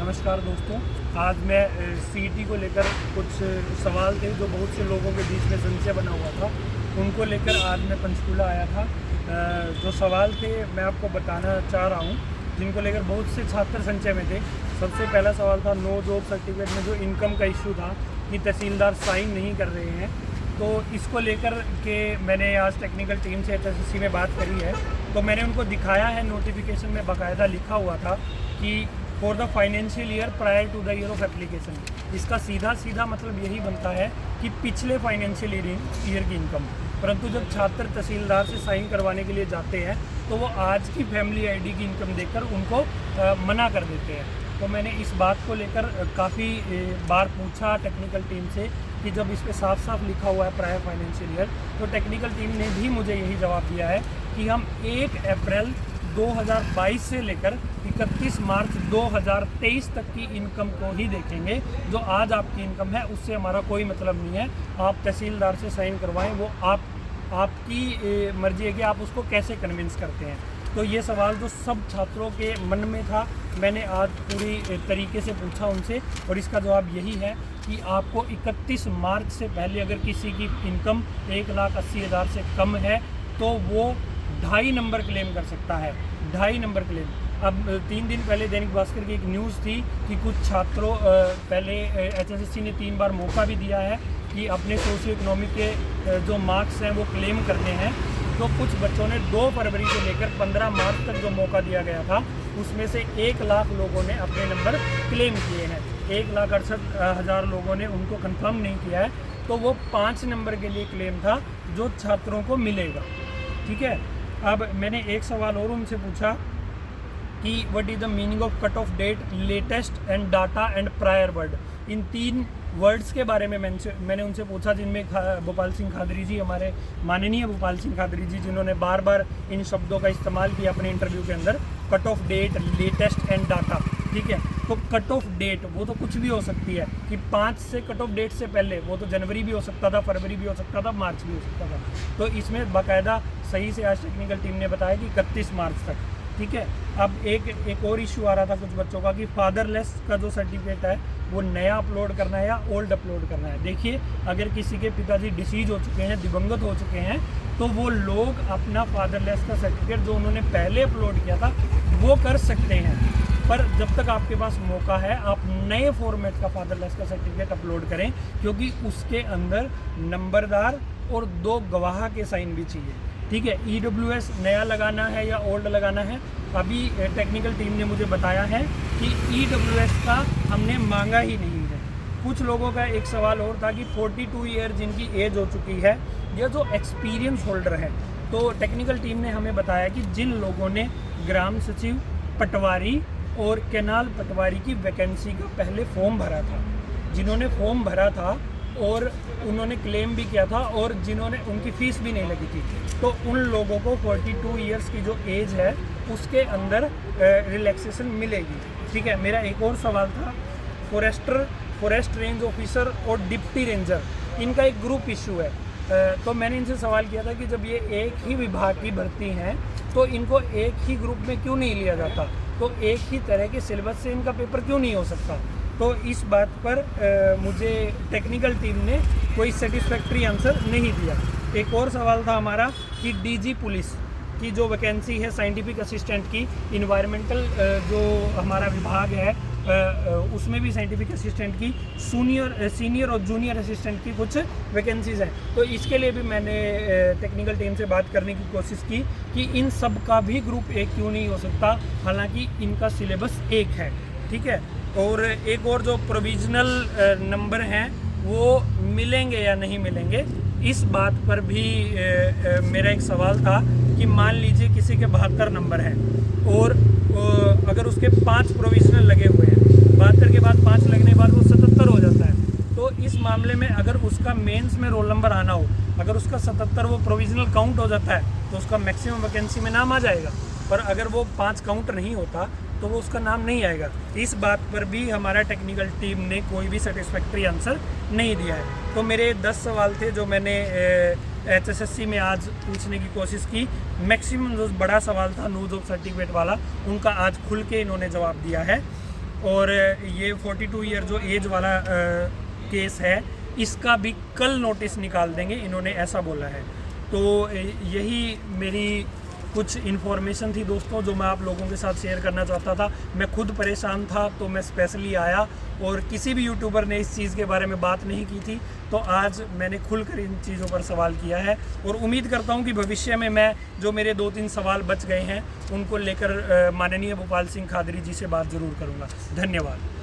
नमस्कार दोस्तों, आज मैं सीईटी को लेकर कुछ सवाल थे जो बहुत से लोगों के बीच में संशय बना हुआ था, उनको लेकर आज मैं पंचकूला आया था। जो सवाल थे मैं आपको बताना चाह रहा हूँ, जिनको लेकर बहुत से छात्र संशय में थे। सबसे पहला सवाल था नो जॉब सर्टिफिकेट में जो इनकम का इशू था कि तहसीलदार साइन नहीं कर रहे हैं। तो इसको लेकर के मैंने आज टेक्निकल टीम से एचएसएससी में बात करी है, तो मैंने उनको दिखाया है नोटिफिकेशन में बाकायदा लिखा हुआ था कि for the financial year prior to the year of application. इसका सीधा मतलब यही बनता है कि पिछले फाइनेंशियल ईयर की इनकम। परंतु जब छात्र तहसीलदार से साइन करवाने के लिए जाते हैं तो वो आज की फैमिली आईडी की इनकम देखकर उनको मना कर देते हैं। तो मैंने इस बात को लेकर काफ़ी बार पूछा टेक्निकल टीम से कि जब इस पर साफ लिखा हुआ है प्रायर फाइनेंशियल ईयर, तो टेक्निकल टीम ने भी मुझे यही जवाब दिया है कि हम 1 अप्रैल 2022 से लेकर 31 मार्च 2023 तक की इनकम को ही देखेंगे। जो आज आपकी इनकम है उससे हमारा कोई मतलब नहीं है। आप तहसीलदार से साइन करवाएं, वो आपकी मर्जी है कि आप उसको कैसे कन्विंस करते हैं। तो ये सवाल जो सब छात्रों के मन में था, मैंने आज पूरी तरीके से पूछा उनसे, और इसका जवाब यही है कि आपको 31 मार्च से पहले अगर किसी की इनकम 1,80,000 से कम है तो वो 2.5 नंबर क्लेम कर सकता है। 2.5 नंबर क्लेम। अब 3 दिन पहले दैनिक भास्कर की एक न्यूज़ थी कि कुछ छात्रों पहले एचएसएससी ने 3 बार मौका भी दिया है कि अपने सोशियो इकोनॉमिक के जो मार्क्स हैं वो क्लेम करने हैं। तो कुछ बच्चों ने 2 फरवरी से लेकर 15 मार्च तक जो मौका दिया गया था उसमें से 1 लाख लोगों ने अपने नंबर क्लेम किए हैं। 1,68,000 लोगों ने उनको कंफर्म नहीं किया है। तो वो 5 नंबर के लिए क्लेम था जो छात्रों को मिलेगा। ठीक है। अब मैंने एक सवाल और उनसे पूछा कि what is the meaning of cut off date, latest and data and prior word. इन 3 वर्ड्स के बारे में मैंने उनसे पूछा, जिनमें भोपाल सिंह खादरी जी, हमारे माननीय भोपाल सिंह खादरी जी, जिन्होंने बार बार इन शब्दों का इस्तेमाल किया अपने इंटरव्यू के अंदर, cut off date, latest and data. ठीक है। तो कट ऑफ डेट वो तो कुछ भी हो सकती है कि 5 से कट ऑफ डेट से पहले वो तो जनवरी भी हो सकता था, फरवरी भी हो सकता था, मार्च भी हो सकता था। तो इसमें बाकायदा सही से आज टेक्निकल टीम ने बताया कि 31 मार्च तक। ठीक है। अब एक और इशू आ रहा था कुछ बच्चों का कि फादरलेस का जो सर्टिफिकेट है वो नया अपलोड करना है या ओल्ड अपलोड करना है। देखिए, अगर किसी के पिताजी डिसीज हो चुके हैं, दिवंगत हो चुके हैं, तो वो लोग अपना फादरलेस का सर्टिफिकेट जो उन्होंने पहले अपलोड किया था वो कर सकते हैं। पर जब तक आपके पास मौका है, आप नए फॉर्मेट का फादरलेस का सर्टिफिकेट अपलोड करें, क्योंकि उसके अंदर नंबरदार और 2 गवाह के साइन भी चाहिए। ठीक है। EWS नया लगाना है या ओल्ड लगाना है, अभी टेक्निकल टीम ने मुझे बताया है कि EWS का हमने मांगा ही नहीं है। कुछ लोगों का एक सवाल और था कि 42 ईयर जिनकी एज हो चुकी है या जो एक्सपीरियंस होल्डर है, तो टेक्निकल टीम ने हमें बताया कि जिन लोगों ने ग्राम सचिव, पटवारी और कैनाल पटवारी की वैकेंसी का पहले फॉर्म भरा था, जिन्होंने फॉर्म भरा था और उन्होंने क्लेम भी किया था और जिन्होंने उनकी फ़ीस भी नहीं लगी थी, तो उन लोगों को 42 ईयर्स की जो एज है उसके अंदर रिलैक्सेशन मिलेगी। ठीक है। मेरा एक और सवाल था फॉरेस्ट रेंज ऑफिसर और डिप्टी रेंजर, इनका एक ग्रुप इशू है। तो मैंने इनसे सवाल किया था कि जब ये एक ही विभाग की भर्ती हैं तो इनको एक ही ग्रुप में क्यों नहीं लिया जाता, तो एक ही तरह के सिलेबस से इनका पेपर क्यों नहीं हो सकता। तो इस बात पर मुझे टेक्निकल टीम ने कोई सेटिस्फैक्ट्री आंसर नहीं दिया। एक और सवाल था हमारा कि डीजी पुलिस की जो वैकेंसी है साइंटिफिक असिस्टेंट की, इन्वायरमेंटल जो हमारा विभाग है उसमें भी साइंटिफिक असिस्टेंट की सीनियर और जूनियर असिस्टेंट की कुछ वैकेंसीज़ हैं। तो इसके लिए भी मैंने टेक्निकल टीम से बात करने की कोशिश की कि इन सब का भी ग्रुप एक क्यों नहीं हो सकता, हालांकि इनका सिलेबस एक है। ठीक है। और एक और जो प्रोविजनल नंबर हैं वो मिलेंगे या नहीं मिलेंगे, इस बात पर भी मेरा एक सवाल था कि मान लीजिए किसी के 72 नंबर हैं और अगर उसके 5 प्रोविजनल लगे हुए हैं, 72 के बाद 5 लगने के बाद वो 77 हो जाता है। तो इस मामले में अगर उसका मेंस में रोल नंबर आना हो, अगर उसका 77 वो प्रोविजनल काउंट हो जाता है तो उसका मैक्सिमम वैकेंसी में नाम आ जाएगा। पर अगर वो 5 काउंट नहीं होता तो वो उसका नाम नहीं आएगा। इस बात पर भी हमारा टेक्निकल टीम ने कोई भी सेटिस्फैक्ट्री आंसर नहीं दिया है। तो मेरे 10 सवाल थे जो मैंने एचएसएससी में आज पूछने की कोशिश की। मैक्सिमम जो बड़ा सवाल था नो जॉब सर्टिफिकेट वाला, उनका आज खुल के इन्होंने जवाब दिया है। और ये 42 ईयर जो एज वाला केस है, इसका भी कल नोटिस निकाल देंगे, इन्होंने ऐसा बोला है। तो यही मेरी कुछ इन्फॉर्मेशन थी दोस्तों, जो मैं आप लोगों के साथ शेयर करना चाहता था। मैं खुद परेशान था तो मैं स्पेशली आया, और किसी भी यूट्यूबर ने इस चीज़ के बारे में बात नहीं की थी, तो आज मैंने खुलकर इन चीज़ों पर सवाल किया है। और उम्मीद करता हूं कि भविष्य में मैं जो मेरे 2-3 सवाल बच गए हैं उनको लेकर माननीय भोपाल सिंह खादरी जी से बात ज़रूर करूँगा। धन्यवाद।